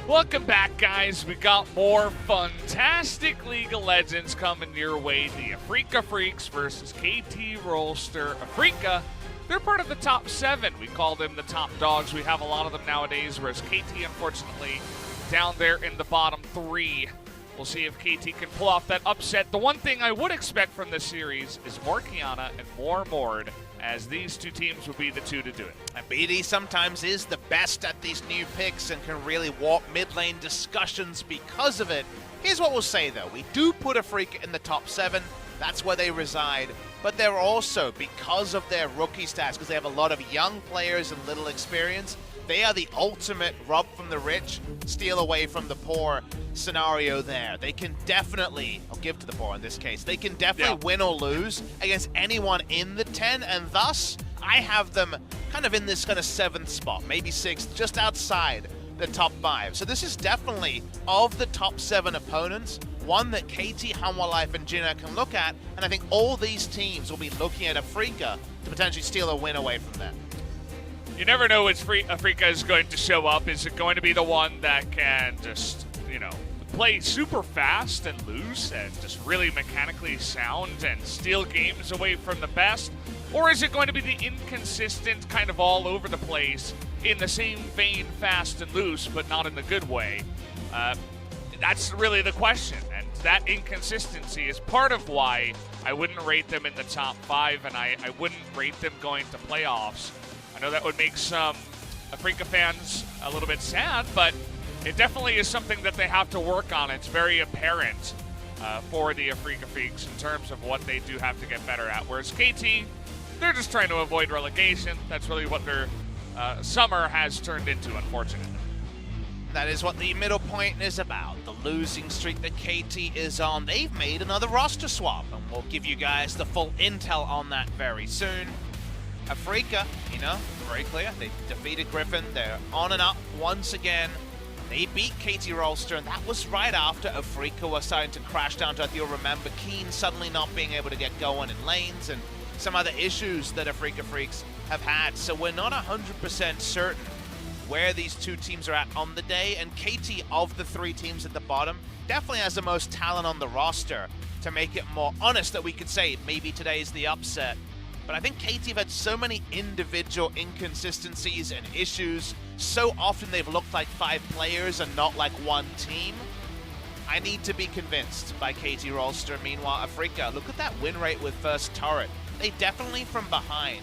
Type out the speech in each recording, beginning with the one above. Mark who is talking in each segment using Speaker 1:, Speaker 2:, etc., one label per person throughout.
Speaker 1: Welcome back, guys. We got more fantastic League of Legends coming your way. The Afreeca Freecs versus KT Rolster. Afreeca, they're part of the top 7. We call them the top dogs. We have a lot of them nowadays, whereas KT, unfortunately, down there in the bottom 3. We'll see if KT can pull off that upset. The one thing I would expect from this series is more Kiana and more Mord, as these two teams would be the two to do it.
Speaker 2: And BD sometimes is the best at these new picks and can really warp mid-lane discussions because of it. Here's what we'll say though, we do put Afreeca in the top 7, that's where they reside, but they're also, because of their rookie stats, because they have a lot of young players and little experience, they are the ultimate rob from the rich, steal away from the poor scenario there. They can definitely, I'll give to the poor in this case, they can definitely win or lose against anyone in the 10, and thus, I have them kind of in this kind of 7th spot, maybe 6th, just outside the top 5. So this is definitely, of the top 7 opponents, one that KT, Hanwha Life, and Jinna can look at, and I think all these teams will be looking at Afreeca to potentially steal a win away from them.
Speaker 1: You never know which Afreeca is going to show up. Is it going to be the one that can just, play super fast and loose and just really mechanically sound and steal games away from the best? Or is it going to be the inconsistent, kind of all over the place, in the same vein, fast and loose, but not in the good way? That's really the question, and that inconsistency is part of why I wouldn't rate them in the top 5, and I wouldn't rate them going to playoffs. I know that would make some Afreeca fans a little bit sad, but it definitely is something that they have to work on. It's very apparent for the Afreeca Freecs in terms of what they do have to get better at. Whereas KT, they're just trying to avoid relegation. That's really what their summer has turned into, unfortunately.
Speaker 2: That is what the middle point is about. The losing streak that KT is on. They've made another roster swap, and we'll give you guys the full intel on that very soon. Afreeca, very clear. They defeated Griffin. They're on and up once again. They beat KT Rolster, and that was right after Afreeca was starting to crash down to earth. You'll remember Kiin suddenly not being able to get going in lanes and some other issues that Afreeca Freecs have had. So we're not 100% certain where these two teams are at on the day, and KT, of the 3 teams at the bottom, definitely has the most talent on the roster to make it more honest that we could say maybe today is the upset. But I think KT have had so many individual inconsistencies and issues. So often they've looked like 5 players and not like one team. I need to be convinced by KT Rolster. Meanwhile, Afreeca, look at that win rate with first turret. They definitely, from behind,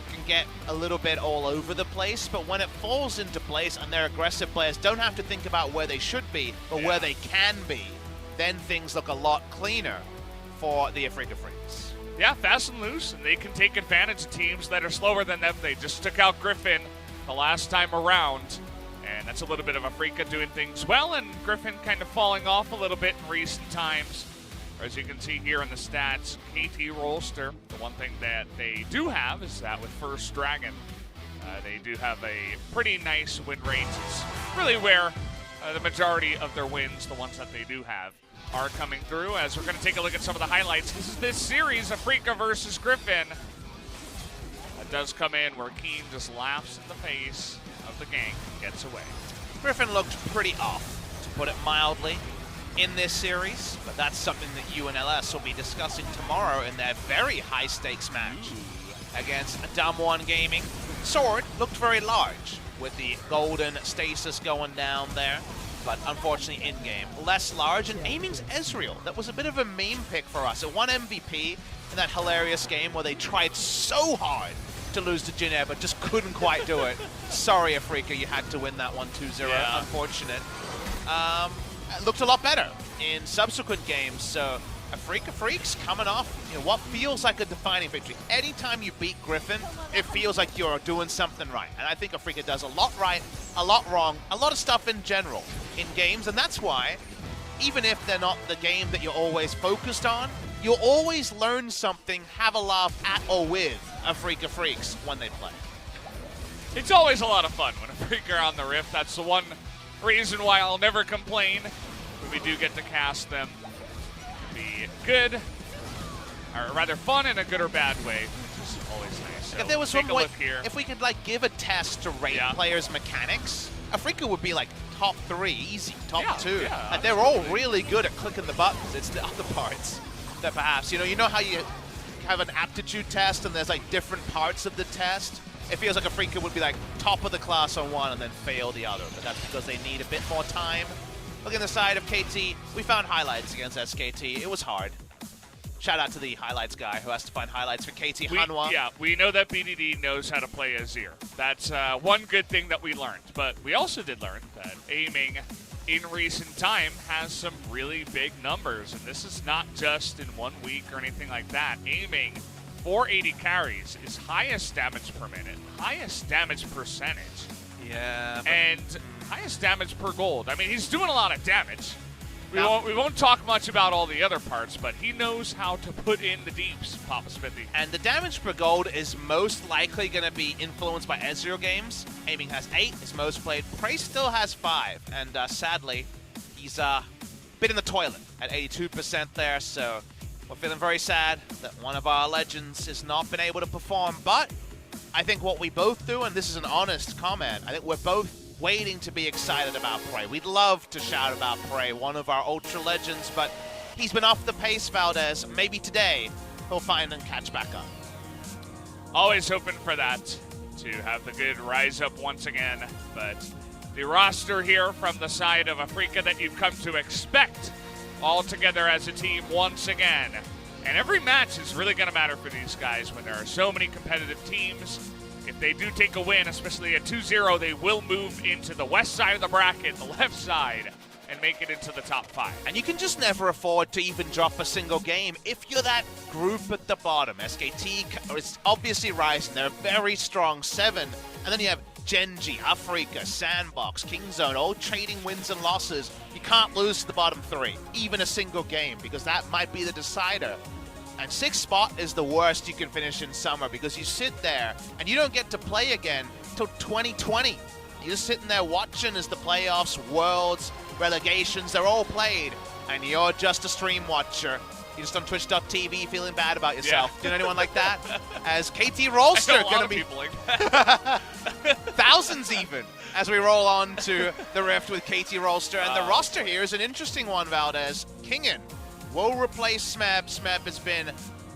Speaker 2: can get a little bit all over the place, but when it falls into place and their aggressive players don't have to think about where they should be, but where they can be, then things look a lot cleaner for the Afreeca Freecs.
Speaker 1: Yeah, fast and loose, and they can take advantage of teams that are slower than them. They just took out Griffin the last time around, and that's a little bit of Afreeca doing things well, and Griffin kind of falling off a little bit in recent times. As you can see here in the stats, KT Rolster, the one thing that they do have is that with First Dragon, they do have a pretty nice win rate. It's really where the majority of their wins, the ones that they do have, are coming through. As we're going to take a look at some of the highlights. This is this series, Afreeca versus Griffin. That does come in where Kiin just laughs in the face of the gang and gets away.
Speaker 2: Griffin looked pretty off, to put it mildly, in this series, but that's something that you and LS will be discussing tomorrow in their very high-stakes match against Damwon Gaming. Sword looked very large with the golden stasis going down there, but unfortunately in-game less large, and aiming's Ezreal. That was a bit of a meme pick for us. It won MVP in that hilarious game where they tried so hard to lose to Jinna, but just couldn't quite do it. Sorry, Afreeca, you had to win that one 2-0. Yeah. Unfortunate. Looked a lot better in subsequent games, so Afreeca Freecs coming off what feels like a defining victory. Anytime you beat Griffin, it feels like you're doing something right, and I think Afreeca does a lot right, a lot wrong, a lot of stuff in general in games, and that's why, even if they're not the game that you're always focused on, you'll always learn something, have a laugh at or with Afreeca Freecs when they play.
Speaker 1: It's always a lot of fun when Afreeca are on the Rift. That's the one reason why I'll never complain when we do get to cast them. It can be good, or rather fun in a good or bad way. is always nice. So
Speaker 2: if there was
Speaker 1: take
Speaker 2: one
Speaker 1: a
Speaker 2: way,
Speaker 1: look here.
Speaker 2: if we could like give a test to rate players' mechanics, Afreeca would be like top 3, easy, top 2.
Speaker 1: Yeah,
Speaker 2: and they're all really good at clicking the buttons. It's the other parts that perhaps, you know how you have an aptitude test and there's like different parts of the test? It feels like Afreeca would be like top of the class on one and then fail the other, but that's because they need a bit more time. Looking at the side of KT, we found highlights against SKT. It was hard. Shout out to the highlights guy who has to find highlights for KT Hanwha.
Speaker 1: Yeah, we know that BDD knows how to play Azir. That's one good thing that we learned. But we also did learn that aiming in recent time has some really big numbers. And this is not just in 1 week or anything like that. Aiming 480 carries is highest damage per minute, highest damage percentage.
Speaker 2: Yeah.
Speaker 1: And highest damage per gold. I mean, he's doing a lot of damage. We won't talk much about all the other parts, but he knows how to put in the deeps, Papa Smithy.
Speaker 2: And the damage per gold is most likely going to be influenced by Ezreal games. Aiming has 8, his most played. Prey still has 5, and sadly, he's been in the toilet at 82% there, so we're feeling very sad that one of our legends has not been able to perform. But I think what we both do, and this is an honest comment, I think we're both waiting to be excited about Prey. We'd love to shout about Prey, one of our ultra legends, but he's been off the pace, Valdez. Maybe today he'll find and catch back up.
Speaker 1: Always hoping for that, to have the good rise up once again, but the roster here from the side of Afreeca that you've come to expect all together as a team once again. And every match is really going to matter for these guys when there are so many competitive teams. If they do take a win, especially at 2-0, they will move into the west side of the bracket, the left side, and make it into the top 5.
Speaker 2: And you can just never afford to even drop a single game if you're that group at the bottom. SKT is obviously rising. They're very strong, 7. And then you have Genji, Afreeca, Sandbox, Kingzone, all trading wins and losses. You can't lose to the bottom 3, even a single game, because that might be the decider. And 6th spot is the worst you can finish in summer because you sit there and you don't get to play again till 2020. You're just sitting there watching as the playoffs, worlds, relegations, they're all played. And you're just a stream watcher. You're just on twitch.tv feeling bad about yourself. Yeah. Do you know anyone like that? As KT Rolster going to be
Speaker 1: people like that.
Speaker 2: thousands even as we roll on to the Rift with KT Rolster. And the roster here is an interesting one, Valdez. Kingen will replace Smeb. Smeb has been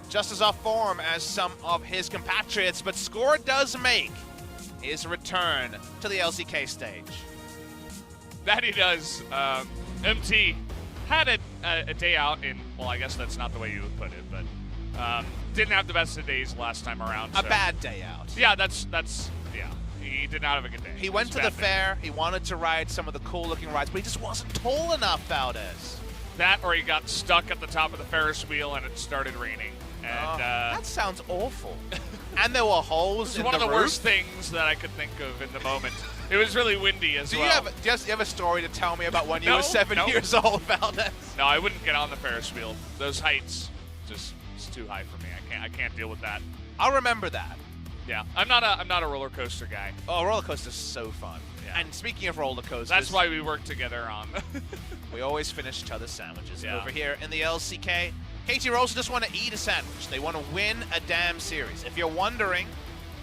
Speaker 2: just as off form as some of his compatriots, but Score does make his return to the LCK stage.
Speaker 1: That he does. UmTi had a day out in, well, I guess that's not the way you would put it, but didn't have the best of days last time around.
Speaker 2: A bad day out.
Speaker 1: Yeah, that's yeah. He did not have a good day.
Speaker 2: He went to the fair. He wanted to ride some of the cool-looking rides, but he just wasn't tall enough, Valdez.
Speaker 1: That or he got stuck at the top of the Ferris wheel and it started raining. And
Speaker 2: that sounds awful. And there were holes in the roof.
Speaker 1: One of the worst things that I could think of in the moment. It was really windy as well.
Speaker 2: Do you have a story to tell me about when you were 7 years old, Valdez?
Speaker 1: No, I wouldn't get on the Ferris wheel. Those heights, it's too high for me. I can't deal with that.
Speaker 2: I'll remember that.
Speaker 1: Yeah, I'm not a roller coaster guy.
Speaker 2: Oh, roller coaster's so fun. Yeah. And speaking of roller coasters,
Speaker 1: that's why we work together on.
Speaker 2: We always finish each other's sandwiches. Yeah. Over here in the LCK, KT Rolster just want to eat a sandwich. They want to win a damn series. If you're wondering,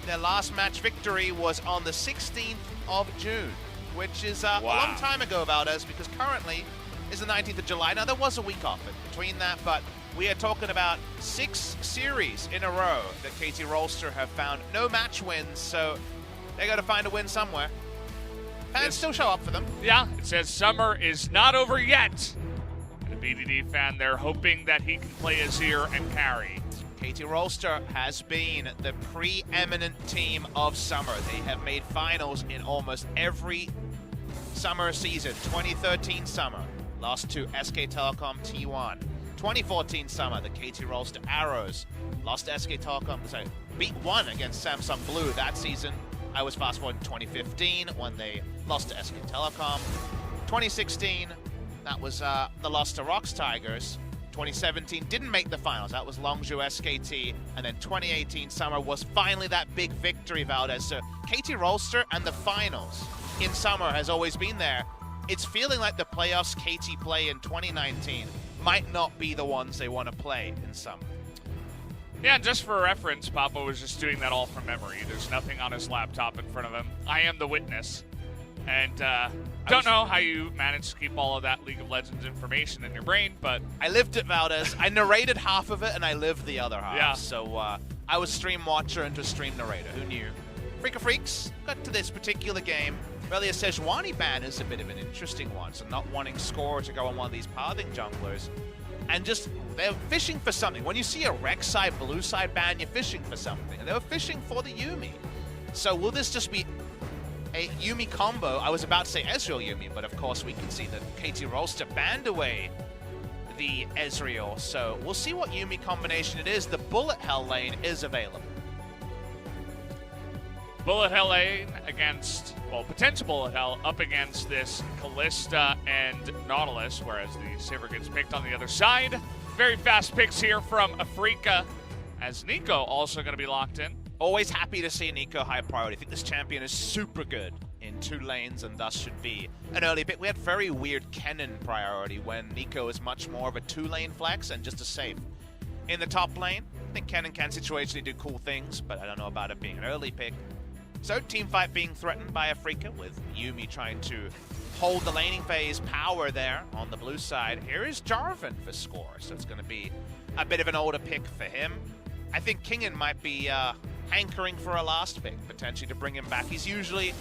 Speaker 2: their last match victory was on the 16th of June, which is a long time ago, Valdez, because currently is the 19th of July. Now, there was a week off in between that, but we are talking about 6 series in a row that KT Rolster have found no match wins, so they got to find a win somewhere. Fans still show up for them. Yeah,
Speaker 1: it says summer is not over yet. And a BDD fan, they're hoping that he can play Azir and carry.
Speaker 2: KT Rolster has been the preeminent team of summer. They have made finals in almost every summer season. 2013 summer, lost to SK Telecom T1. 2014 summer, the KT Rolster Arrows lost to SK Telecom, won against Samsung Blue that season. I was fast forward in 2015 when they lost to SK Telecom. 2016, that was the loss to Rox Tigers. 2017 didn't make the finals. That was Longzhou SKT. And then 2018 summer was finally that big victory, Valdez. So KT Rolster and the finals in summer has always been there. It's feeling like the playoffs KT play in 2019 might not be the ones they want to play in summer.
Speaker 1: Yeah, just for reference, Papa was just doing that all from memory. There's nothing on his laptop in front of him. I am the witness. And don't know how you managed to keep all of that League of Legends information in your brain, but...
Speaker 2: I lived it, Valdez. I narrated half of it, and I lived the other half.
Speaker 1: Yeah.
Speaker 2: So I was stream watcher into stream narrator. Who knew? Afreeca Freecs got to this particular game. Really, a Sejuani ban is a bit of an interesting one, so not wanting Score to go on one of these pathing junglers. And just, they're fishing for something. When you see a Rec side, blue side ban, you're fishing for something. And they were fishing for the Yuumi. So will this just be a Yuumi combo? I was about to say Ezreal Yuumi, but of course we can see that KT Rolster banned away the Ezreal. So we'll see what Yuumi combination it is. The Bullet Hell lane is available.
Speaker 1: Bullet Hell lane against, well, potential Bullet Hell up against this Kalista and Nautilus, whereas the Saber gets picked on the other side. Very fast picks here from Afreeca, as Nico also going to be locked in.
Speaker 2: Always happy to see Nico high priority. I think this champion is super good in 2 lanes and thus should be an early pick. We had very weird Kennen priority when Nico is much more of a 2-lane flex and just a safe. In the top lane, I think Kennen can situationally do cool things, but I don't know about it being an early pick. So, teamfight being threatened by Afreeca with Yuumi trying to hold the laning phase power there on the blue side. Here is Jarvan for Score, so it's going to be a bit of an older pick for him. I think Kingen might be hankering for a last pick, potentially to bring him back. He's usually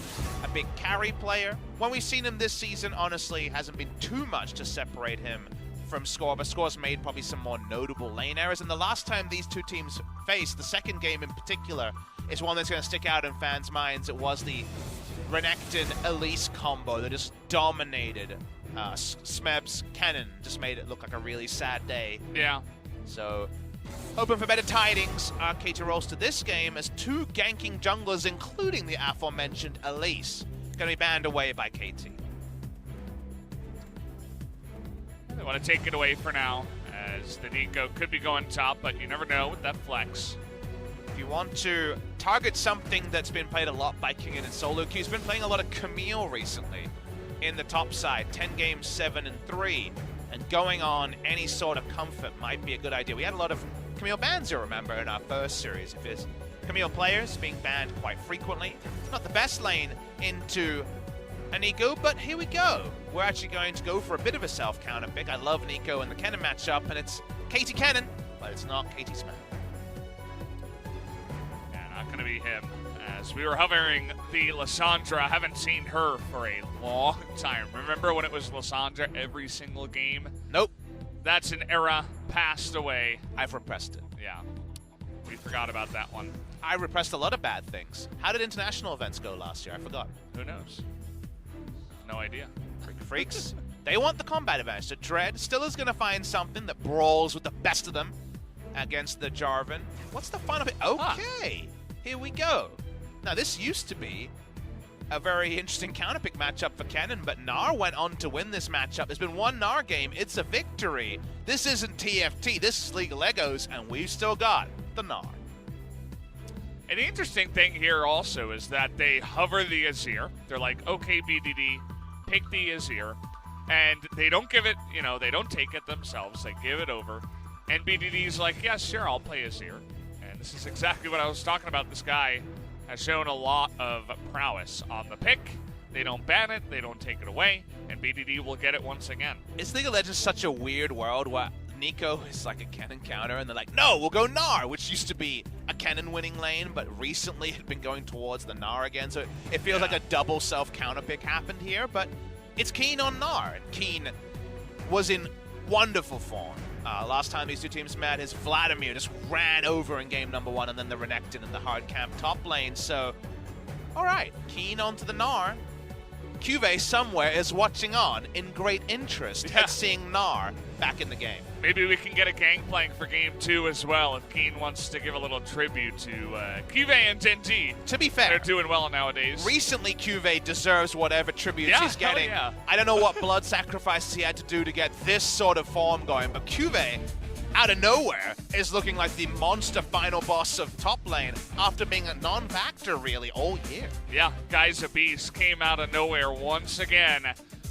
Speaker 2: a big carry player. When we've seen him this season, honestly, hasn't been too much to separate him from Score, but Score's made probably some more notable lane errors. And the last time these two teams faced, the second game in particular, is one that's going to stick out in fans' minds. It was the Renekton-Elise combo that just dominated Smeb's Kennen. Just made it look like a really sad day.
Speaker 1: Yeah.
Speaker 2: So, hoping for better tidings. KT Rolster this game as 2 ganking junglers, including the aforementioned Elise, going to be banned away by KT.
Speaker 1: They want to take it away for now, as the Nico could be going top, but you never know with that flex.
Speaker 2: If you want to target something that's been played a lot by Kingen and solo queue, he's been playing a lot of Camille recently in the top side, 10 games, 7-3, and going on any sort of comfort might be a good idea. We had a lot of Camille bans, you remember, in our first series. If there's Camille players being banned quite frequently, it's not the best lane into a Nico, but here we go. We're actually going to go for a bit of a self-counter pick. I love Nico and the Kennen matchup, and it's KT Kennen, but it's not KT Smeb.
Speaker 1: Not going to be him, as we were hovering the Lissandra. I haven't seen her for a long time. Remember when it was Lissandra every single game?
Speaker 2: Nope.
Speaker 1: That's an era passed away.
Speaker 2: I've repressed it.
Speaker 1: Yeah, we forgot about that one.
Speaker 2: I repressed a lot of bad things. How did international events go last year? I forgot.
Speaker 1: Who knows? No idea.
Speaker 2: Freaks, they want the combat advantage. So Dread still is going to find something that brawls with the best of them against the Jarvan. What's the fun of it? Okay. Here we go. Now, this used to be a very interesting counterpick matchup for Kennen, but Gnar went on to win this matchup. There's been one Gnar game. It's a victory. This isn't TFT. This is League of Legos, and we've still got the Gnar.
Speaker 1: And the interesting thing here also is that they hover the Azir. They're like, okay, BDD, pick the Azir. And they don't give it, you know, they don't take it themselves. They give it over. And BDD's like, yeah, sure, I'll play Azir. This is exactly what I was talking about. This guy has shown a lot of prowess on the pick. They don't ban it, they don't take it away, and BDD will get it once again.
Speaker 2: Is League of Legends such a weird world where Nico is like a Kennen counter, and they're like, no, we'll go Gnar, which used to be a Kennen winning lane, but recently had been going towards the Gnar again, so it feels like a double self-counter pick happened here, but it's Kiin on Gnar, and Kiin was in wonderful form. Last time these two teams met, his Vladimir just ran over in game number 1, and then the Renekton in the hard camp top lane. So, all right, Kiin onto the Gnar. Cuvee somewhere is watching on in great interest at seeing Gnar back in the game.
Speaker 1: Maybe we can get a gangplank for game 2 as well if Kiin wants to give a little tribute to Cuvee and Genji.
Speaker 2: To be fair,
Speaker 1: they're doing well nowadays.
Speaker 2: Recently, Cuvee deserves whatever tributes he's getting.
Speaker 1: Yeah.
Speaker 2: I don't know what blood sacrifices he had to do to get this sort of form going, but Cuvee, out of nowhere, is looking like the monster final boss of top lane after being a non-factor, really, all year.
Speaker 1: Yeah, Guy's Beast came out of nowhere once again.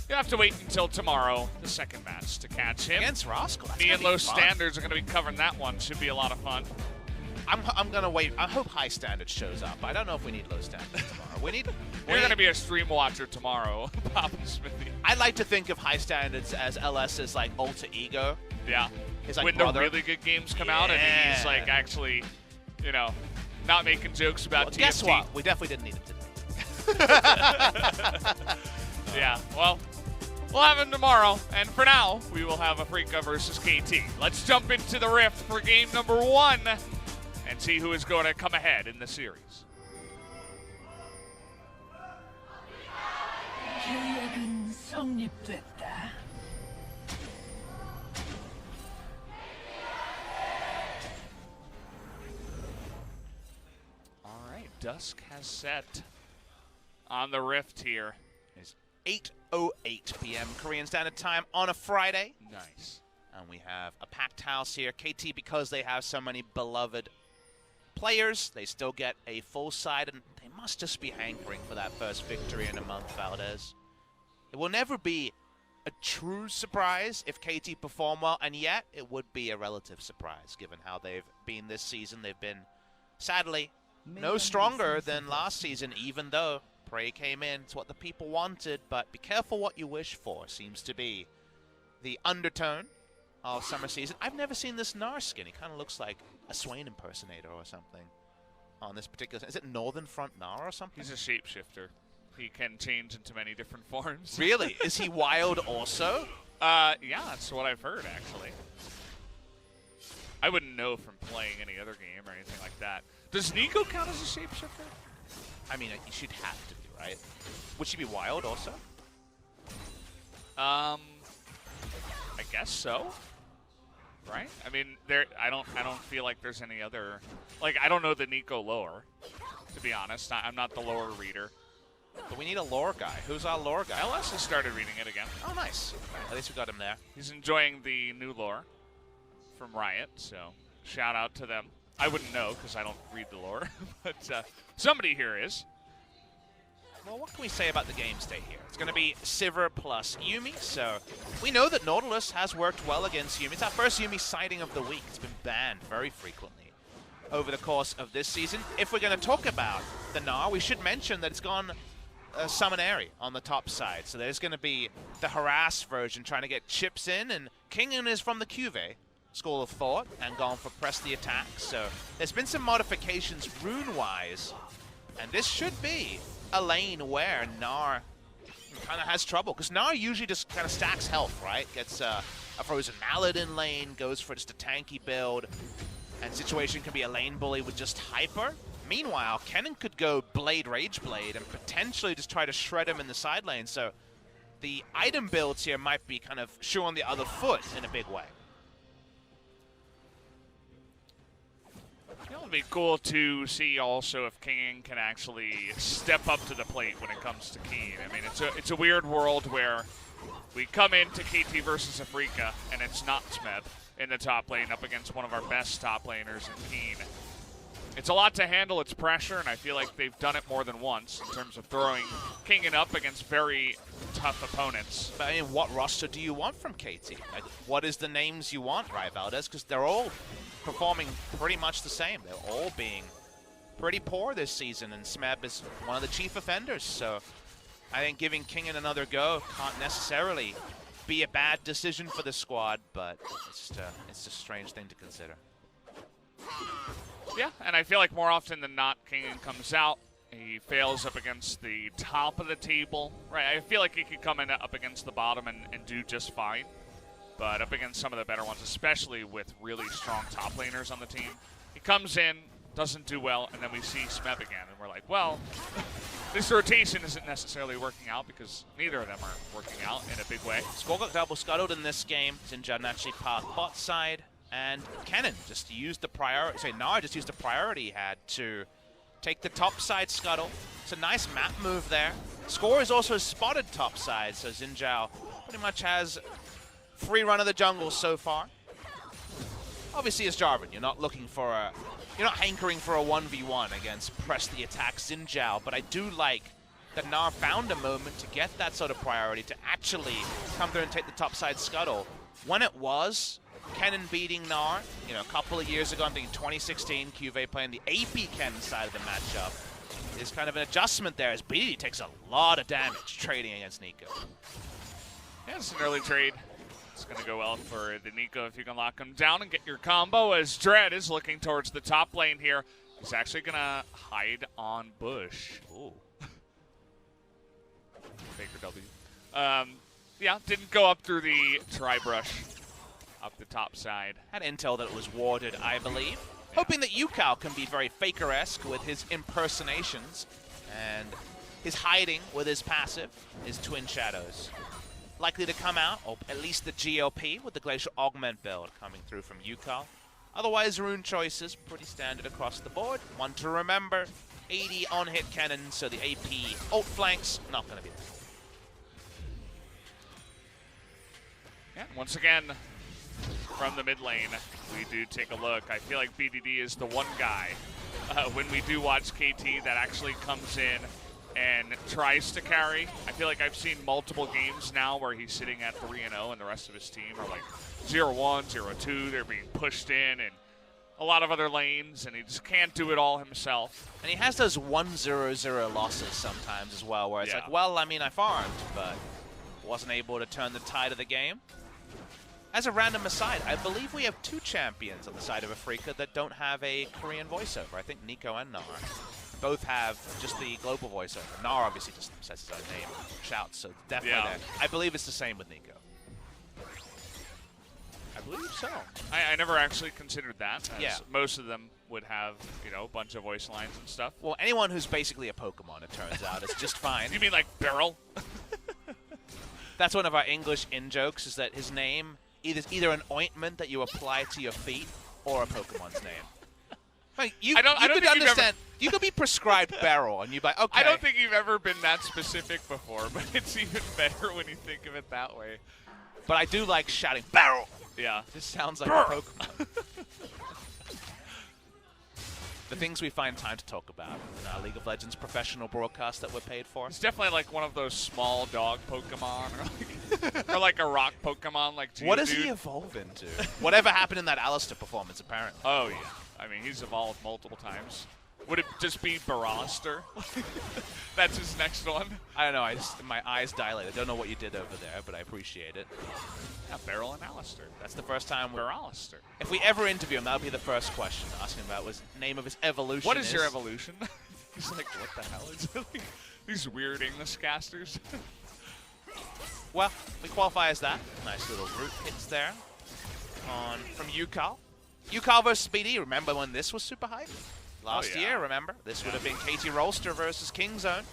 Speaker 1: You have to wait until tomorrow, the second match, to catch him.
Speaker 2: Against Roscoe.
Speaker 1: Me and Low Standards are going to be covering that one. Should be a lot of fun.
Speaker 2: I'm gonna wait. I hope high standard shows up. I don't know if we need low standard tomorrow. We need.
Speaker 1: You're gonna be a stream watcher tomorrow, Papa Smithy.
Speaker 2: I like to think of high standards as LS's like alter ego.
Speaker 1: Yeah.
Speaker 2: His like
Speaker 1: when
Speaker 2: brother.
Speaker 1: the really good games come out and he's like actually, you know, not making jokes about TFT.
Speaker 2: Guess what? We definitely didn't need him today.
Speaker 1: Yeah. Well, we'll have him tomorrow. And for now, we will have Afreeca versus KT. Let's jump into the Rift for game number 1 and see who is going to come ahead in the series.
Speaker 3: 계획은 성립됐다.
Speaker 1: All right, dusk has set on the Rift here.
Speaker 2: It's 8:08 p.m. Korean Standard Time on a Friday.
Speaker 1: Nice.
Speaker 2: And we have a packed house here. KT, because they have so many beloved players, they still get a full side, and they must just be hankering for that first victory in a month, Valdez. It will never be a true surprise if KT perform well, and yet it would be a relative surprise given how they've been this season. They've been, sadly, no stronger than last season, even though Prey came in. It's what the people wanted, but be careful what you wish for, seems to be the undertone of summer season. I've never seen this Gnar skin. He kind of looks like a Swain impersonator or something on this particular... Is it Northern Front Gnar or something?
Speaker 1: He's a shapeshifter. He can change into many different forms.
Speaker 2: Really? Is he wild also?
Speaker 1: Yeah, that's what I've heard, actually. I wouldn't know from playing any other game or anything like that. Does Nico count as a shapeshifter?
Speaker 2: I mean, he should have to be, right? Would she be wild also?
Speaker 1: I guess so. Right? I mean, I don't feel like there's any other... Like, I don't know the Nico lore, to be honest. I'm not the lore reader.
Speaker 2: But we need a lore guy. Who's our lore guy?
Speaker 1: LS has started reading it again.
Speaker 2: Oh, nice. At least we got him there.
Speaker 1: He's enjoying the new lore from Riot, so shout out to them. I wouldn't know because I don't read the lore, but somebody here is.
Speaker 2: Well, what can we say about the game state here? It's going to be Sivir plus Yuumi, so we know that Nautilus has worked well against Yuumi. It's our first Yuumi sighting of the week. It's been banned very frequently over the course of this season. If we're going to talk about the Gnar, we should mention that it's gone Summonary on the top side. So there's going to be the harass version trying to get chips in, and Kingen is from the Cuvée School of Thought and gone for press the attack. So there's been some modifications rune-wise, and this should be a lane where Gnar kind of has trouble, because Gnar usually just kind of stacks health, right? Gets a Frozen Mallet in lane, goes for just a tanky build, and situation can be a lane bully with just Hyper. Meanwhile, Kennen could go Blade Rage Blade and potentially just try to shred him in the side lane, so the item builds here might be kind of shoe on the other foot in a big way.
Speaker 1: It would be cool to see also if Kingen can actually step up to the plate when it comes to Kiin. I mean, it's a weird world where we come into KT versus Afreeca, and it's not Smeb in the top lane up against one of our best top laners in Kiin. It's a lot to handle, it's pressure, and I feel like they've done it more than once in terms of throwing Kingen up against very tough opponents.
Speaker 2: But I mean, what roster do you want from KT? Like, what is the names you want, right, Valdez? Because they're all performing pretty much the same. They're all being pretty poor this season, and Smeb is one of the chief offenders. So I think giving Kingen another go can't necessarily be a bad decision for the squad, but it's a strange thing to consider.
Speaker 1: Yeah, and I feel like more often than not, Kingen comes out. He fails up against the top of the table. Right, I feel like he could come in up against the bottom and do just fine. But up against some of the better ones, especially with really strong top laners on the team, he comes in, doesn't do well, and then we see Smeb again, and we're like, well, this rotation isn't necessarily working out because neither of them are working out in a big way.
Speaker 2: Score got double scuttled in this game. Zinja actually parked bot side. And Kennen just used the priority, Gnar just used the priority he had to take the top side scuttle. It's a nice map move there. Score is also spotted top side, so Zinjao pretty much has free run of the jungle so far. Obviously, as Jarvan, you're not looking for you're not hankering for a 1v1 against press the attack Zinjao, but I do like that Gnar found a moment to get that sort of priority to actually come through and take the top side scuttle. When it was Kennen beating Gnar, you know, a couple of years ago, I'm thinking 2016, QV playing the AP Kennen side of the matchup. There's kind of an adjustment there as BDD takes a lot of damage trading against Nico.
Speaker 1: Yeah, it's an early trade. It's going to go well for the Nico if you can lock him down and get your combo, as Dread is looking towards the top lane here. He's actually going to hide on Bush. Ooh. Faker W. Yeah, didn't go up through the tri-brush up the top side.
Speaker 2: Had intel that it was warded, I believe. Hoping that Ucal can be very Faker-esque with his impersonations and his hiding with his passive, his Twin Shadows. Likely to come out, or at least the GLP with the Glacial Augment build coming through from Ucal. Otherwise, rune choices pretty standard across the board. One to remember, 80 on-hit cannon, so the AP ult flanks, not going to be there.
Speaker 1: Yeah, once again, from the mid lane, we do take a look. I feel like BDD is the one guy when we do watch KT that actually comes in and tries to carry. I feel like I've seen multiple games now where he's sitting at 3-0 and the rest of his team are like 0-1, 0-2. They're being pushed in and a lot of other lanes, and he just can't do it all himself.
Speaker 2: And he has those 1-0-0 losses sometimes as well, where it's like, well, I mean, I farmed, but wasn't able to turn the tide of the game. As a random aside, I believe we have 2 champions on the side of Afreeca that don't have a Korean voiceover. I think Nico and Gnar both have just the global voiceover. Gnar obviously just says his own name, shouts, so definitely there. I believe it's the same with Nico.
Speaker 1: I believe so. I never actually considered that. As most of them would have, you know, a bunch of voice lines and stuff.
Speaker 2: Well, anyone who's basically a Pokemon, it turns out, is just fine.
Speaker 1: You mean like Beryl?
Speaker 2: That's one of our English in-jokes, is that his name is either an ointment that you apply to your feet or a Pokemon's name. Like, you could understand. You could be prescribed Beryl, and you'd be like, okay.
Speaker 1: I don't think you've ever been that specific before, but it's even better when you think of it that way.
Speaker 2: But I do like shouting, Beryl!
Speaker 1: Yeah.
Speaker 2: This sounds like a Pokemon. The things we find time to talk about in our League of Legends professional broadcast that we're paid for.
Speaker 1: It's definitely like one of those small dog Pokemon, or like a rock Pokemon like Geodude.
Speaker 2: What does he evolve into? Whatever happened in that Alistair performance, apparently.
Speaker 1: Oh, yeah. I mean, he's evolved multiple times. Would it just be Baroster? That's his next one?
Speaker 2: I don't know. My eyes dilated. I don't know what you did over there, but I appreciate it.
Speaker 1: Yeah, Beryl and Alistair.
Speaker 2: That's the first time we're
Speaker 1: Alistair.
Speaker 2: If we ever interview him, that'll be the first question to ask him about was name of his evolution.
Speaker 1: What is your evolution? He's like, what the hell is it? Like, these weird English casters.
Speaker 2: Well, we qualify as that. Nice little root hits there from Ucal. Ucal versus BD. Remember when this was super hype? Last year, remember? This would have been KT Rolster versus Kingzone.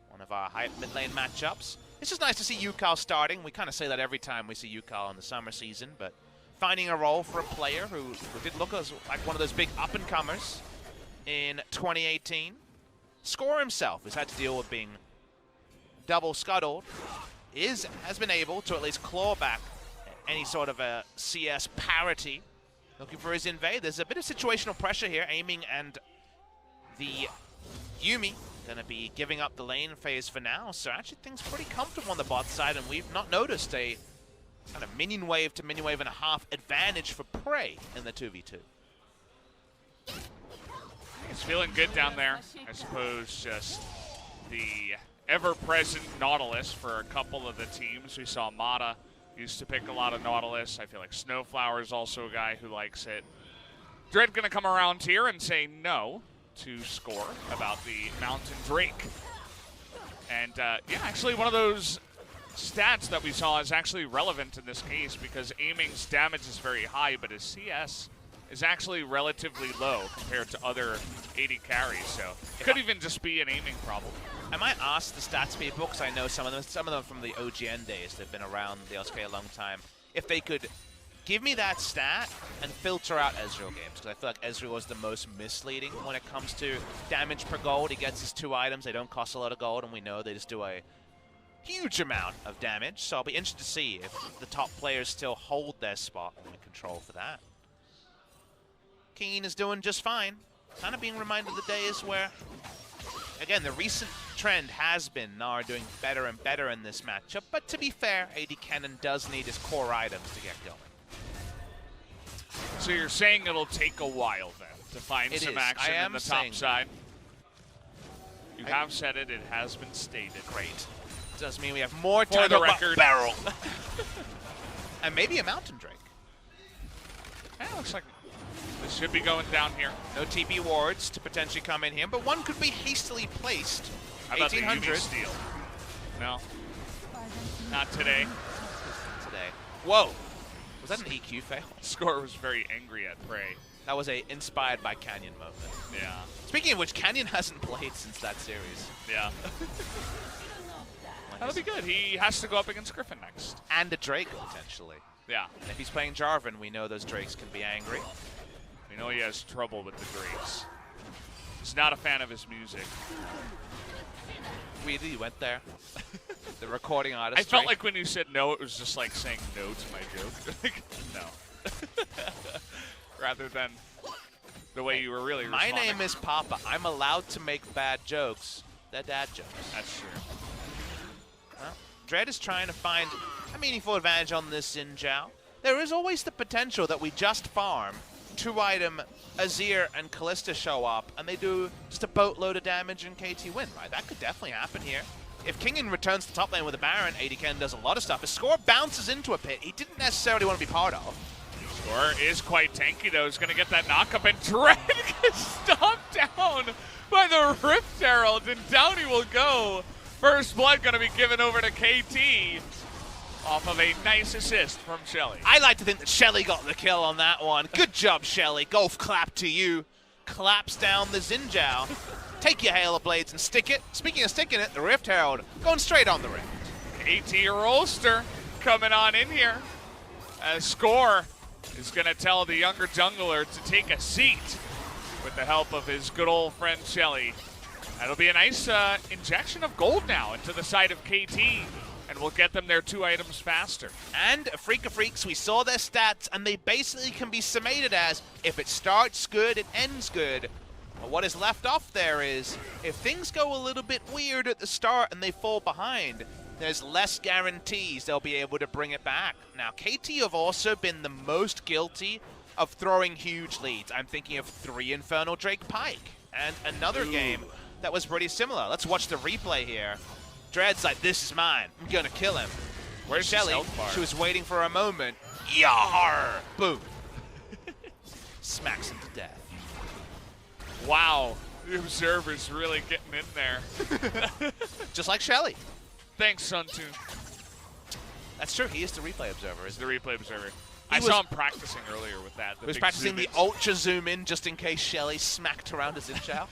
Speaker 2: One of our hype mid-lane matchups. It's just nice to see Ucal starting. We kind of say that every time we see Ucal in the summer season, but finding a role for a player who did look like one of those big up-and-comers in 2018. Score himself has had to deal with being double scuttled. Has been able to at least claw back any sort of a CS parity. Looking for his invade. There's a bit of situational pressure here. Aiming and the Yuumi going to be giving up the lane phase for now. So actually things pretty comfortable on the bot side, and we've not noticed a kind of minion wave to minion wave and a half advantage for Prey in the 2v2.
Speaker 1: It's feeling good down there. I suppose just the ever-present Nautilus for a couple of the teams. We saw Mata used to pick a lot of Nautilus. I feel like SnowFlower is also a guy who likes it. Dread going to come around here and say no to score about the Mountain Drake. And yeah, actually one of those stats that we saw is actually relevant in this case because aiming's damage is very high, but his CS is actually relatively low compared to other 80 carries. So it could even just be an aiming problem.
Speaker 2: I might ask the stats people, because I know some of them from the OGN days, they've been around the LCK a long time, if they could give me that stat and filter out Ezreal games, because I feel like Ezreal was the most misleading when it comes to damage per gold. He gets his 2 items, they don't cost a lot of gold, and we know they just do a huge amount of damage. So I'll be interested to see if the top players still hold their spot and control for that. Kiin is doing just fine. Kind of being reminded of the days where, again, the recent trend has been Gnar doing better and better in this matchup, but to be fair, AD Cannon does need his core items to get going.
Speaker 1: So you're saying it'll take a while then to find some action in the top side? You have said it. It has been stated.
Speaker 2: Great. Does mean we have more time
Speaker 1: for the record.
Speaker 2: Barrel. And maybe a Mountain Drake.
Speaker 1: Yeah, looks like this should be going down here.
Speaker 2: No TP wards to potentially come in here, but one could be hastily placed.
Speaker 1: How about
Speaker 2: 1800.
Speaker 1: the Yumi steal? No. Not today.
Speaker 2: Today. Whoa. Was that an EQ fail?
Speaker 1: Score was very angry at Prey.
Speaker 2: That was a inspired by Canyon moment.
Speaker 1: Yeah.
Speaker 2: Speaking of which, Canyon hasn't played since that series.
Speaker 1: Yeah. That'll be good. He has to go up against Griffin next.
Speaker 2: And a Drake, potentially.
Speaker 1: Yeah.
Speaker 2: And if he's playing Jarvan, we know those Drakes can be angry.
Speaker 1: We know he has trouble with the Drakes. He's not a fan of his music.
Speaker 2: Really? You went there? The recording artist.
Speaker 1: I felt like when you said no, it was just like saying no to my joke. Like, no. Rather than the way you were really responding.
Speaker 2: My name is Papa. I'm allowed to make bad jokes. They're dad jokes.
Speaker 1: That's true.
Speaker 2: Well, Dread is trying to find a meaningful advantage on this Xin Zhao. There is always the potential that we just farm 2-item Azir and Kalista show up, and they do just a boatload of damage and KT win, right? That could definitely happen here. If Kingen returns to top lane with a Baron, AD Ken does a lot of stuff. His score bounces into a pit he didn't necessarily want to be part of.
Speaker 1: Score is quite tanky, though. He's going to get that knock-up, and Dread gets stomped down by the Rift Herald, and down he will go. First blood going to be given over to KT off of a nice assist from Shelly.
Speaker 2: I like to think that Shelly got the kill on that one. Good job, Shelly. Golf clap to you. Claps down the Xin Zhao. Take your Hail of Blades and stick it. Speaking of sticking it, the Rift Herald going straight on the Rift.
Speaker 1: KT Rolster coming on in here. Score is going to tell the younger jungler to take a seat with the help of his good old friend Shelly. That'll be a nice injection of gold now into the side of KT, and we'll get them their 2 items faster.
Speaker 2: And Afreeca Freecs, we saw their stats, and they basically can be summated as, if it starts good, it ends good. But what is left off there is, if things go a little bit weird at the start and they fall behind, there's less guarantees they'll be able to bring it back. Now, KT have also been the most guilty of throwing huge leads. I'm thinking of 3 Infernal Drake Pike, and another game that was pretty similar. Let's watch the replay here. Dread's like, this is mine. I'm gonna kill him. Where's Shelly? She was waiting for a moment. Yar! Boom. Smacks him to death.
Speaker 1: Wow, the Observer's really getting in there.
Speaker 2: Just like Shelly.
Speaker 1: Thanks, Sun2.
Speaker 2: That's true, he is the replay observer,
Speaker 1: He's the replay observer. I saw him practicing earlier with that.
Speaker 2: He was practicing the ultra zoom in just in case Shelly smacked around his Xin Zhao.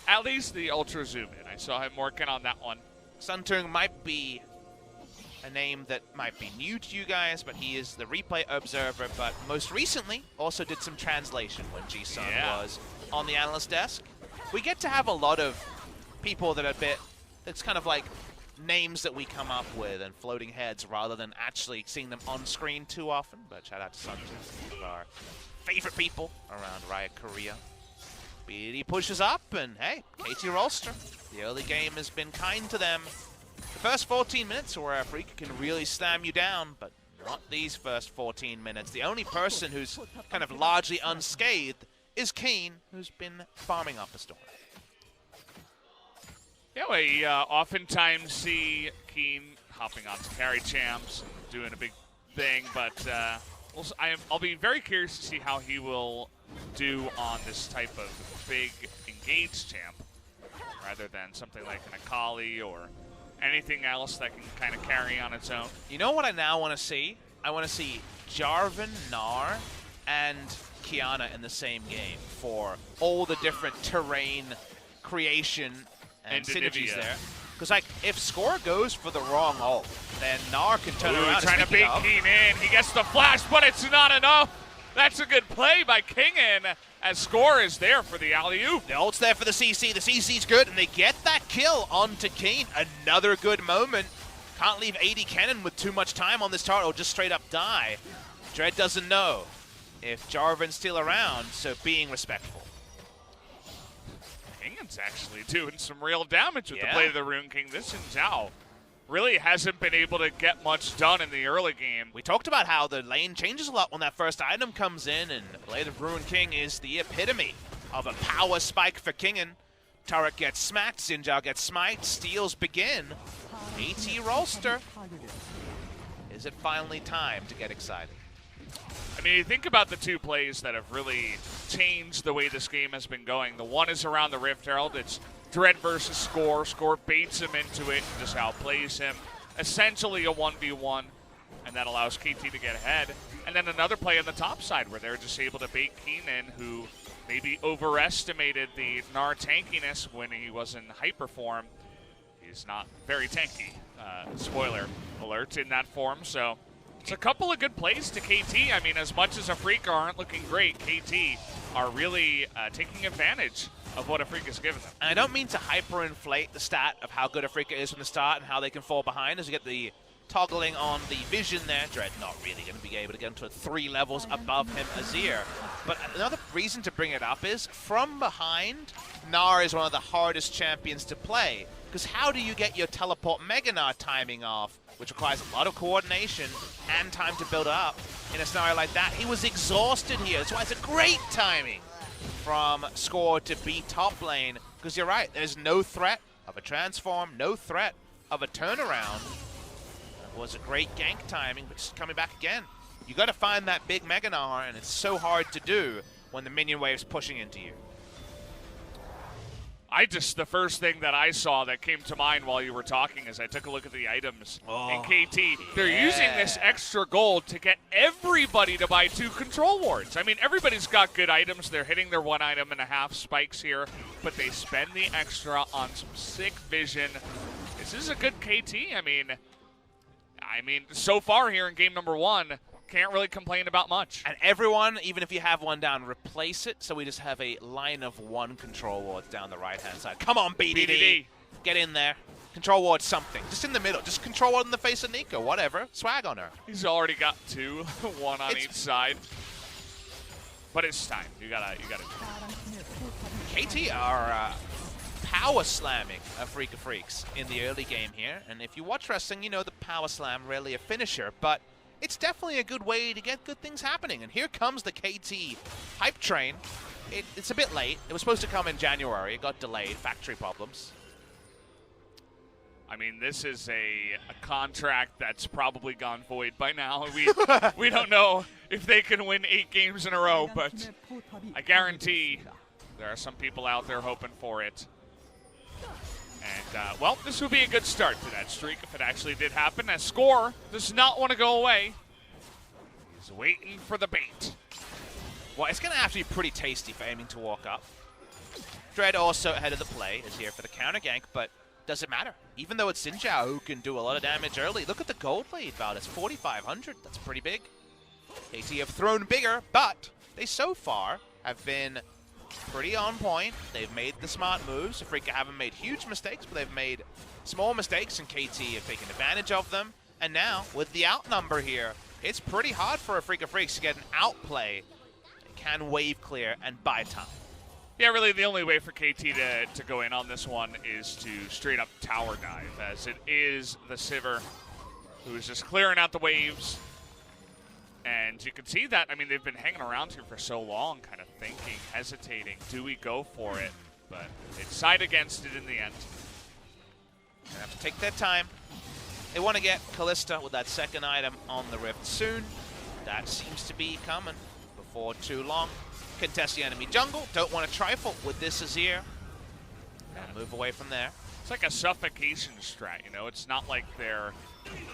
Speaker 1: At least the ultra zoom in. I saw him working on that one.
Speaker 2: Suntung might be a name that might be new to you guys, but he is the replay observer, but most recently also did some translation when G-Sun was on the analyst desk. We get to have a lot of people that are a bit, it's kind of like names that we come up with and floating heads rather than actually seeing them on screen too often, but shout out to Suntung, one of our favorite people around Riot Korea. BD pushes up, and hey, KT Rolster. The early game has been kind to them. The first 14 minutes are where Afreeca can really slam you down, but not these first 14 minutes. The only person who's kind of largely unscathed is Kiin, who's been farming up a storm.
Speaker 1: Yeah, we oftentimes see Kiin hopping onto carry champs and doing a big thing, but I'll be very curious to see how he will do on this type of big engaged champ, rather than something like an Akali or anything else that can kind of carry on its own.
Speaker 2: You know what I now want to see? I want to see Jarvan, Gnar, and Qiyana in the same game for all the different terrain creation and synergies there. Because like, if Score goes for the wrong ult, then Gnar can turn around.
Speaker 1: Trying to bait Kiin in. He gets the flash, but it's not enough. That's a good play by Kingen, as Score is there for the alley-oop.
Speaker 2: The ult's there for the CC. The CC's good, and they get that kill onto Kiin. Another good moment. Can't leave AD Cannon with too much time on this target, or just straight up die. Dread doesn't know if Jarvan's still around, so being respectful.
Speaker 1: Kingen's actually doing some real damage with the play of the Rune King. This Xin Zhao really hasn't been able to get much done in the early game.
Speaker 2: We talked about how the lane changes a lot when that first item comes in, and Blade of Ruin King is the epitome of a power spike for Kingen. Turret gets smacked, Xin gets smite, steals begin. AT Rolster. Is it finally time to get excited?
Speaker 1: I mean, you think about the two plays that have really changed the way this game has been going. The one is around the Rift Herald. It's Dread versus Score. Score baits him into it and just outplays him. Essentially a 1v1, and that allows KT to get ahead. And then another play on the top side where they're just able to bait Keenan, who maybe overestimated the Gnar tankiness when he was in hyper form. He's not very tanky. Spoiler alert in that form, so it's a couple of good plays to KT. I mean, as much as Afreeca aren't looking great, KT are really taking advantage of what Afreeca's given them.
Speaker 2: And I don't mean to hyperinflate the stat of how good Afreeca is from the start and how they can fall behind as you get the toggling on the vision there. Dread not really going to be able to get into 3 levels above him, Azir. But another reason to bring it up is, from behind, Gnar is one of the hardest champions to play. Because how do you get your teleport Mega Gnar timing off, which requires a lot of coordination and time to build up in a scenario like that? He was exhausted here. That's why it's a great timing from Score to beat top lane. Because you're right, there's no threat of a transform, no threat of a turnaround. It was a great gank timing, but just coming back again. You got to find that big Mega Gnar, and it's so hard to do when the minion wave's pushing into you.
Speaker 1: The first thing that I saw that came to mind while you were talking is I took a look at the items in KT. They're using this extra gold to get everybody to buy 2 control wards. I mean, everybody's got good items. They're hitting their 1.5 item spikes here, but they spend the extra on some sick vision. This is a good KT. I mean, so far here in game number 1, can't really complain about much.
Speaker 2: And everyone, even if you have one down, replace it so we just have a line of 1 control ward down the right-hand side. Come on, BDD. Get in there. Control ward something. Just in the middle. Just control ward in the face of Nico. Whatever. Swag on her.
Speaker 1: He's already got 2, 1 on each side. But it's time. You gotta
Speaker 2: KT are power slamming Afreeca Freecs in the early game here. And if you watch wrestling, you know the power slam rarely a finisher, but it's definitely a good way to get good things happening. And here comes the KT hype train. It's a bit late. It was supposed to come in January. It got delayed. Factory problems.
Speaker 1: I mean, this is a contract that's probably gone void by now. We don't know if they can win 8 games in a row, but I guarantee there are some people out there hoping for it. And, well, this would be a good start to that streak if it actually did happen, as Score does not want to go away. He's waiting for the bait.
Speaker 2: Well, it's going to have to be pretty tasty for aiming to walk up. Dread also ahead of the play is here for the counter gank, but doesn't matter. Even though it's Xin who can do a lot of damage early. Look at the gold lead, Val. It's 4,500. That's pretty big. KT have thrown bigger, but they so far have been pretty on point. They've made the smart moves. Afreeca haven't made huge mistakes, but they've made small mistakes, and KT have taken advantage of them. And now, with the outnumber here, it's pretty hard for Afreeca Freecs to get an outplay. They can wave clear and buy time.
Speaker 1: Yeah, really the only way for KT to go in on this one is to straight up tower dive, as it is the Sivir who is just clearing out the waves. And you can see that, I mean, they've been hanging around here for so long, kind of thinking, hesitating, do we go for it? But they decide against it in the end.
Speaker 2: They have to take their time. They want to get Kalista with that second item on the Rift soon. That seems to be coming before too long. Contest the enemy jungle. Don't want to trifle with this Azir. Gotta move away from there.
Speaker 1: It's like a suffocation strat, you know? It's not like they're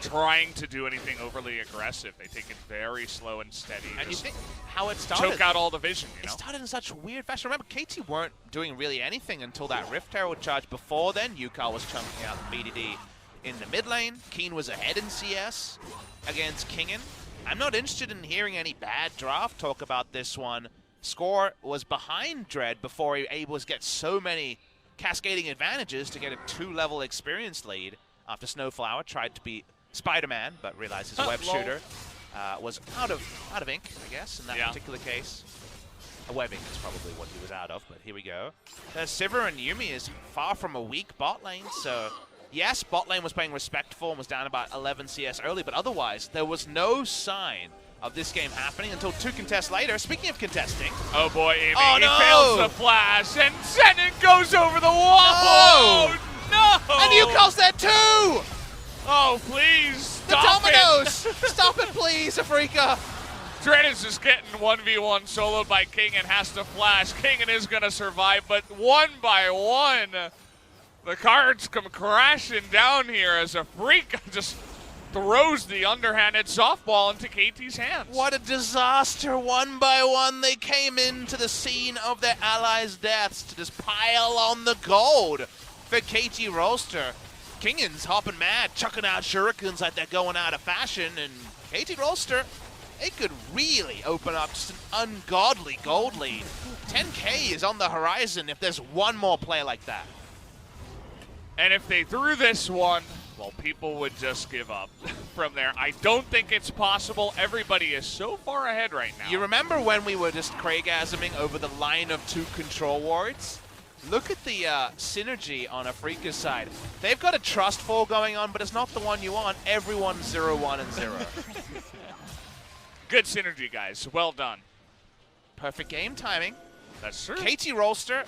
Speaker 1: trying to do anything overly aggressive. They take it very slow and steady.
Speaker 2: And you think how it started?
Speaker 1: Choke out all the vision, you know?
Speaker 2: It started in such a weird fashion. Remember, KT weren't doing really anything until that Rift Herald charge. Before then, Ucal was chunking out the BDD in the mid lane. Kiin was ahead in CS against Kingen. I'm not interested in hearing any bad draft talk about this one. Score was behind Dread before he was able to get so many cascading advantages to get a 2-level experience lead after SnowFlower tried to beat Spider-Man, but realized his web shooter was out of ink, I guess, in that particular case. A webbing is probably what he was out of, but here we go. Sivir and Yuumi is far from a weak bot lane, so Yes, bot lane was playing respectful and was down about 11 CS early, but otherwise, there was no sign of this game happening until 2 contests later. Speaking of contesting.
Speaker 1: Oh boy, Amy,
Speaker 2: oh,
Speaker 1: he
Speaker 2: no!
Speaker 1: fails the flash, and Senan goes over the wall!
Speaker 2: No!
Speaker 1: No!
Speaker 2: And Ucal's there too!
Speaker 1: Oh, please,
Speaker 2: The
Speaker 1: stop
Speaker 2: dominoes!
Speaker 1: it!
Speaker 2: Stop it, please, Afreeca!
Speaker 1: Dread is just getting 1v1 soloed by King and has to flash. Kingen is going to survive, but one by one, the cards come crashing down here as Afreeca just throws the underhanded softball into KT's hands.
Speaker 2: What a disaster. One by one, they came into the scene of their allies' deaths to just pile on the gold for KT Rolster. Kingen's hopping mad, chucking out shurikens like they're going out of fashion, and KT Rolster, they could really open up just an ungodly gold lead. 10K is on the horizon if there's one more play like that.
Speaker 1: And if they threw this one, well, people would just give up from there. I don't think it's possible. Everybody is so far ahead right now.
Speaker 2: You remember when we were just Craigasming over the line of 2 control wards? Look at the synergy on Afreeca's side. They've got a trust fall going on, but it's not the one you want. Everyone's 0-1 and 0.
Speaker 1: Good synergy, guys. Well done.
Speaker 2: Perfect game timing.
Speaker 1: That's true.
Speaker 2: KT Rolster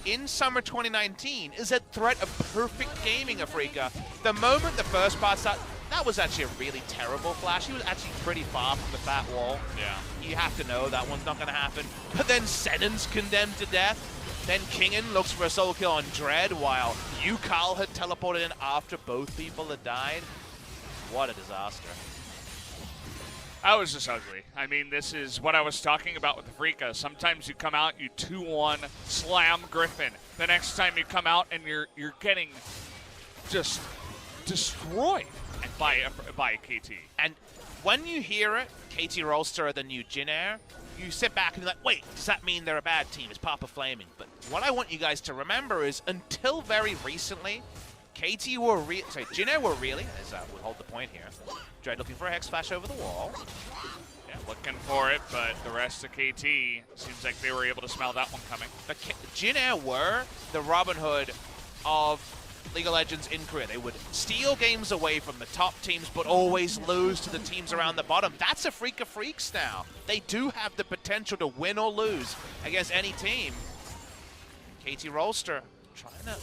Speaker 2: in summer 2019 is a threat of perfect gaming, Afreeca. The moment the first part started, that was actually a really terrible flash. He was actually pretty far from the fat wall.
Speaker 1: Yeah.
Speaker 2: You have to know that one's not going to happen. But then Senan's condemned to death. Then Kingen looks for a solo kill on Dread while Ucal had teleported in after both people had died. What a disaster.
Speaker 1: That was just ugly. I mean, this is what I was talking about with Afreeca. Sometimes you come out, you 2-1, slam Griffin. The next time you come out and you're getting just destroyed by KT.
Speaker 2: And when you hear it, KT Rolster are the new Jin Air, you sit back and you're like, wait, does that mean they're a bad team? Is Papa flaming? But what I want you guys to remember is until very recently, KT were Jin Air were really, as we'll hold the point here, Dread looking for a Hex Flash over the wall.
Speaker 1: Yeah, looking for it, but the rest of KT seems like they were able to smell that one coming.
Speaker 2: But Jin Air were the Robin Hood of League of Legends in Korea. They would steal games away from the top teams, but always lose to the teams around the bottom. That's Afreeca Freecs now. They do have the potential to win or lose against any team. KT Rolster trying to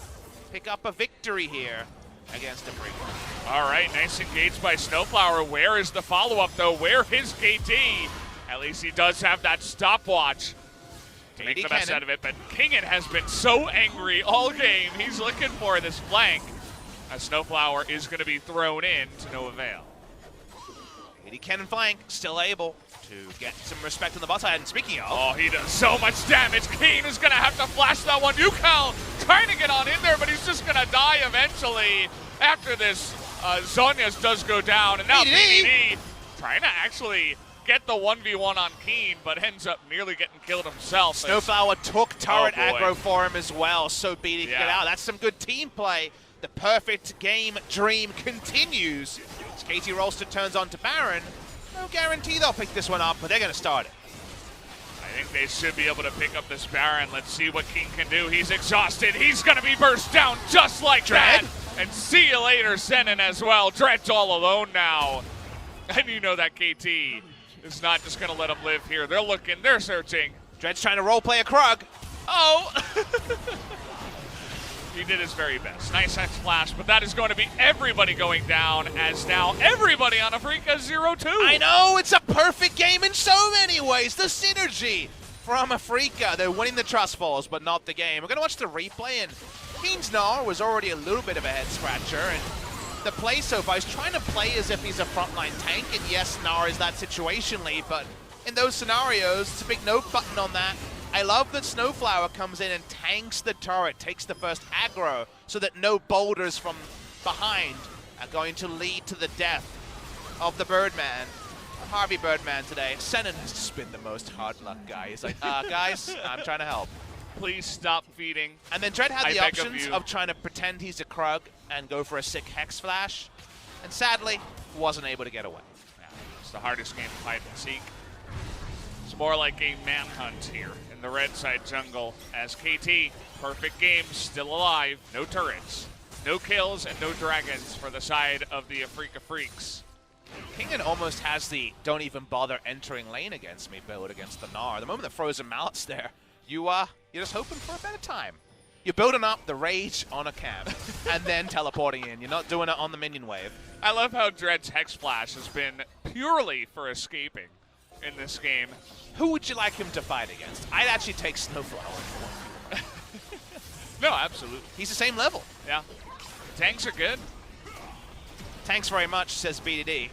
Speaker 2: pick up a victory here against Afreeca.
Speaker 1: All right, nice engaged by SnowFlower. Where is the follow-up, though? Where is KT? At least he does have that stopwatch to make the best out of it, but Kingen has been so angry all game. He's looking for this flank. As SnowFlower is going to be thrown in to no avail.
Speaker 2: KT Cannon flank, still able to get some respect on the bot side. And speaking of...
Speaker 1: Oh, he does so much damage. Kiin is going to have to flash that one. Ucal trying to get on in there, but he's just going to die eventually. After this, Zhonya's does go down, and now BDD trying to actually get the 1v1 on Kiin, but ends up nearly getting killed himself.
Speaker 2: SnowFlower took turret aggro for him as well, so BD can get out. That's some good team play. The perfect game dream continues. As KT Rolster turns on to Baron. No guarantee they'll pick this one up, but they're going to start it.
Speaker 1: I think they should be able to pick up this Baron. Let's see what Kiin can do. He's exhausted. He's going to be burst down just like
Speaker 2: Dread.
Speaker 1: that. And see you later, Senan as well. Dread's all alone now. And you know that KT is not just going to let him live here. They're looking, they're searching.
Speaker 2: Dread's trying to roleplay a Krug.
Speaker 1: Oh! He did his very best. Nice Hex Flash, but that is going to be everybody going down, as now everybody on Afreeca 0-2.
Speaker 2: I know, it's a perfect game in so many ways. The synergy from Afreeca. They're winning the Trust Falls, but not the game. We're going to watch the replay, and Kiin's Gnar was already a little bit of a head scratcher, and the play so far, he's trying to play as if he's a frontline tank, and yes, Gnar is that situationally, but in those scenarios, it's a big note button on that. I love that SnowFlower comes in and tanks the turret, takes the first aggro, so that no boulders from behind are going to lead to the death of the Birdman. Harvey Birdman today. Senan has just been the most hard luck guy. He's like, guys, I'm trying to help.
Speaker 1: Please stop feeding.
Speaker 2: And then Dread had the options
Speaker 1: of
Speaker 2: of trying to pretend he's a Krug and go for a sick Hex Flash, and sadly, wasn't able to get away.
Speaker 1: Yeah, it's the hardest game of hide and seek. It's more like a manhunt here in the red side jungle as KT, perfect game, still alive, no turrets. No kills and no dragons for the side of the Afreeca Freecs.
Speaker 2: Kingen almost has the don't even bother entering lane against me build against the Gnar. The moment the frozen mallets there, you're just hoping for a better time. You're building up the rage on a camp and then teleporting in. You're not doing it on the minion wave.
Speaker 1: I love how Dread's Hex Flash has been purely for escaping in this game.
Speaker 2: Who would you like him to fight against? I'd actually take SnowFlower.
Speaker 1: No, absolutely.
Speaker 2: He's the same level.
Speaker 1: Yeah. Tanks are good.
Speaker 2: Thanks very much, says BDD.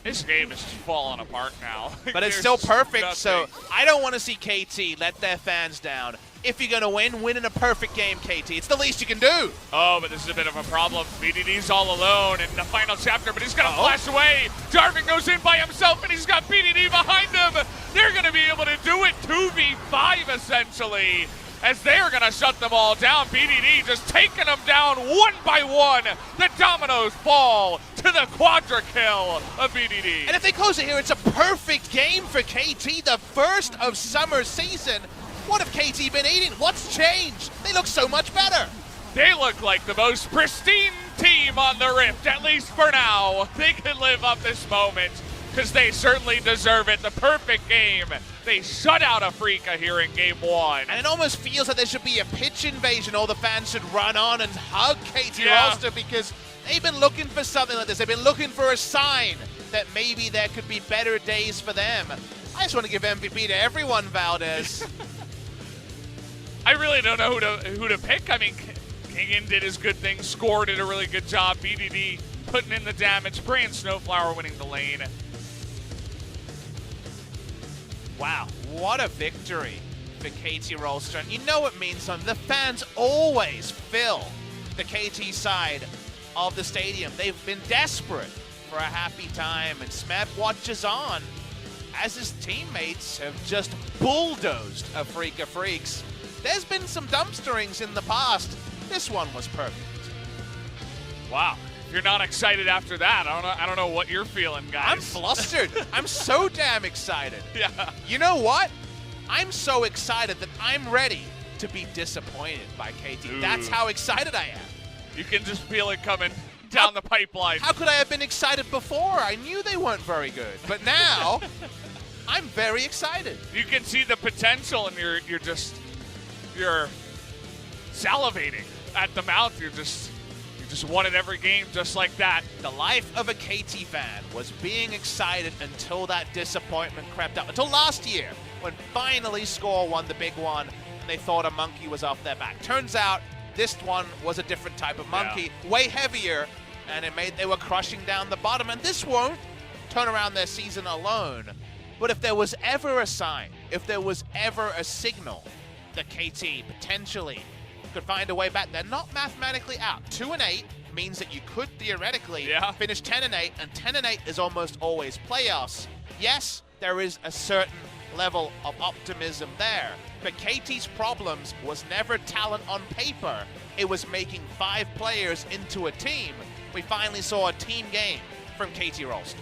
Speaker 1: This game is just falling apart now.
Speaker 2: But it's
Speaker 1: There's
Speaker 2: still perfect,
Speaker 1: nothing.
Speaker 2: so I don't want to see KT let their fans down. If you're going to win in a perfect game, KT. It's the least you can do.
Speaker 1: Oh, but this is a bit of a problem. BDD's all alone in the final chapter, but he's going to flash away. Jarvan goes in by himself, and he's got BDD behind him. They're going to be able to do it 2v5, essentially, as they're going to shut them all down. BDD just taking them down one by one. The dominoes fall to the quadra kill of BDD.
Speaker 2: And if they close it here, it's a perfect game for KT, the first of summer season. What have KT been eating? What's changed? They look so much better.
Speaker 1: They look like the most pristine team on the Rift, at least for now. They can live up this moment, because they certainly deserve it. The perfect game. They shut out Afreeca here in game one.
Speaker 2: And it almost feels like there should be a pitch invasion. All the fans should run on and hug KT
Speaker 1: Yeah.
Speaker 2: Rolster because they've been looking for something like this. They've been looking for a sign that maybe there could be better days for them. I just want to give MVP to everyone, Valdez.
Speaker 1: I really don't know who to pick. I mean, Kingen did his good thing, Score did a really good job. BDD putting in the damage, Bray and SnowFlower winning the lane.
Speaker 2: Wow, what a victory for KT Rolster. And you know it means something. The fans always fill the KT side of the stadium. They've been desperate for a happy time, and Smeb watches on as his teammates have just bulldozed Afreeca Freecs. There's been some dumpsterings in the past. This one was perfect.
Speaker 1: Wow. If you're not excited after that, I don't know what you're feeling, guys.
Speaker 2: I'm flustered. I'm so damn excited.
Speaker 1: Yeah.
Speaker 2: You know what? I'm so excited that I'm ready to be disappointed by KT.
Speaker 1: Ooh.
Speaker 2: That's how excited I am.
Speaker 1: You can just feel it coming down the pipeline.
Speaker 2: How could I have been excited before? I knew they weren't very good. But now, I'm very excited.
Speaker 1: You can see the potential, and you're salivating at the mouth. You just won it every game just like that.
Speaker 2: The life of a KT fan was being excited until that disappointment crept up. Until last year, when finally Score won the big one, and they thought a monkey was off their back. Turns out, this one was a different type of monkey, way heavier, and they were crushing down the bottom. And this won't turn around their season alone. But if there was ever a sign, if there was ever a signal that KT potentially could find a way back, they're not mathematically out. 2-8 means that you could theoretically finish 10-8, and 10-8 is almost always playoffs. Yes, there is a certain level of optimism there, but KT's problems was never talent on paper. It was making 5 players into a team. We finally saw a team game from KT Rolster.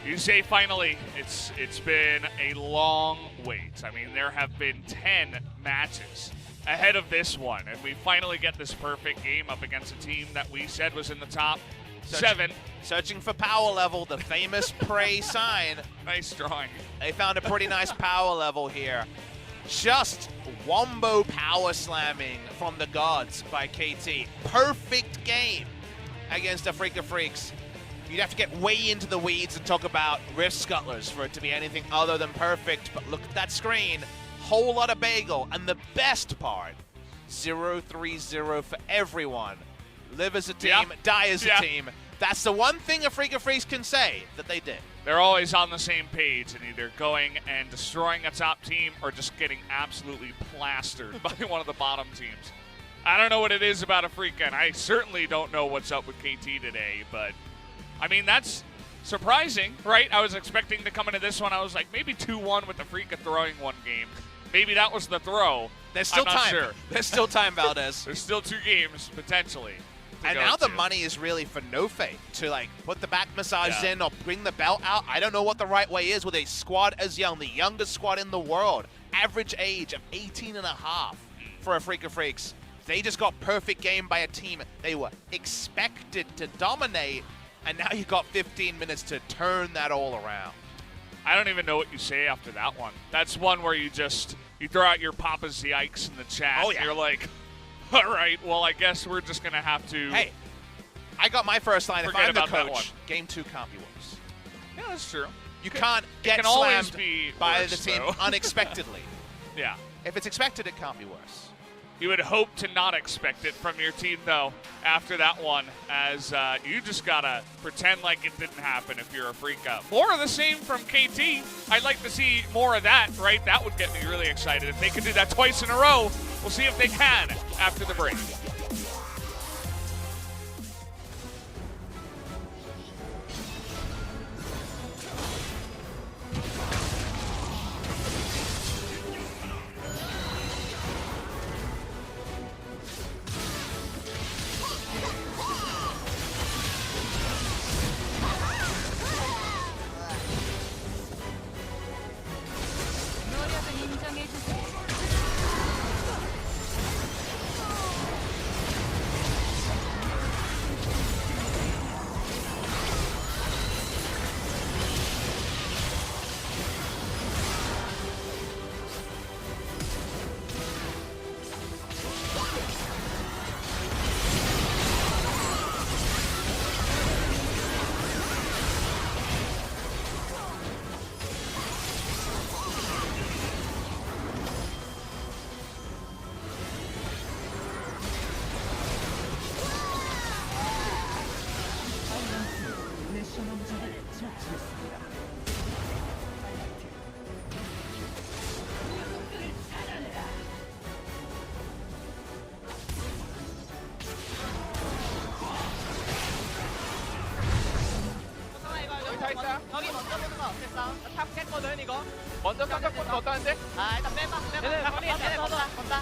Speaker 1: You say finally, it's been a long wait. I mean, there have been 10 matches ahead of this one, and we finally get this perfect game up against a team that we said was in the top 7.
Speaker 2: Searching for power level, the famous Prey sign.
Speaker 1: Nice drawing.
Speaker 2: They found a pretty nice power level here. Just wombo power slamming from the gods by KT. Perfect game against Afreeca Freecs. You'd have to get way into the weeds and talk about Rift Scuttlers for it to be anything other than perfect, but look at that screen. Whole lot of bagel, and the best part, 0-3-0 for everyone. Live as a team, die as a team. That's the one thing Afreeca Freecs can say that they did.
Speaker 1: They're always on the same page and either going and destroying a top team or just getting absolutely plastered by one of the bottom teams. I don't know what it is about Afreeca, and I certainly don't know what's up with KT today, but I mean, that's surprising, right? I was expecting to come into this one, I was like, maybe 2-1 with Afreeca throwing one game. Maybe that was the throw.
Speaker 2: There's still
Speaker 1: I'm not
Speaker 2: time.
Speaker 1: Sure.
Speaker 2: There's still time, Valdez.
Speaker 1: There's still 2 games, potentially.
Speaker 2: And now the money is really for NoFate to like put the back massage in or bring the belt out. I don't know what the right way is with a squad as young, the youngest squad in the world. Average age of 18 and a half for Afreeca Freecs. They just got perfect game by a team they were expected to dominate, and now you got 15 minutes to turn that all around.
Speaker 1: I don't even know what you say after that one. That's one where you throw out your Papa's yikes in the chat.
Speaker 2: Oh, yeah.
Speaker 1: And you're like, all right, well, I guess we're just going to have to.
Speaker 2: Hey, I got my first line. If
Speaker 1: Forget
Speaker 2: I'm the
Speaker 1: about that one.
Speaker 2: coach, game 2 can't be worse.
Speaker 1: Yeah, that's true.
Speaker 2: You can't get
Speaker 1: can always
Speaker 2: slammed
Speaker 1: be
Speaker 2: by
Speaker 1: worse,
Speaker 2: the team
Speaker 1: though.
Speaker 2: unexpectedly.
Speaker 1: Yeah.
Speaker 2: If it's expected, it can't be worse.
Speaker 1: You would hope to not expect it from your team, though, after that one, as you just got to pretend like it didn't happen if you're Afreeca. More of the same from KT. I'd like to see more of that, right? That would get me really excited. If they could do that twice in a row, we'll see if they can after the break.
Speaker 3: 노력은 인정해주세요. 내 신혼자를 처치했습니다. 녀석들을 찾아내라.
Speaker 4: 여기 다 있다. 여기 먼저 보는 거 어땠어? 탑 깼거든 이거. 먼저 깜짝 보는 거 어떠는데? 아 일단 빼봐. 얘네 건다.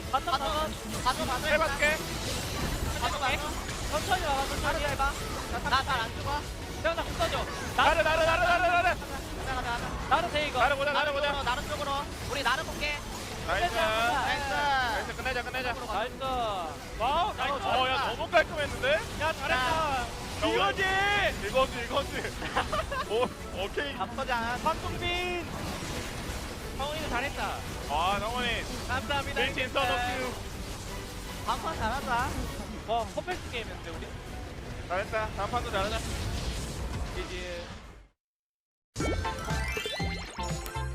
Speaker 4: 해볼게. 천천히 와봐. 천천히 해봐. 나잘안 죽어. 태훈아 국 써줘. 나를. 나를 돼 이거. 나를 보자. 나를 쪽으로. 우리 나를 볼게. 나이스. 끝내자. 나이스. 와우. 나이스. 야 너무 깔끔했는데? 야 잘했다. 이거지. 오케이. 나쁘지 않아. 황동빈. 성훈이도 잘했다. 아, 성훈이. 감사합니다. 땡큐 서너큐. 다음판 잘하자. 퍼펙트 게임이었는데 우리. 잘했다. 다음 판도 잘하자. GG.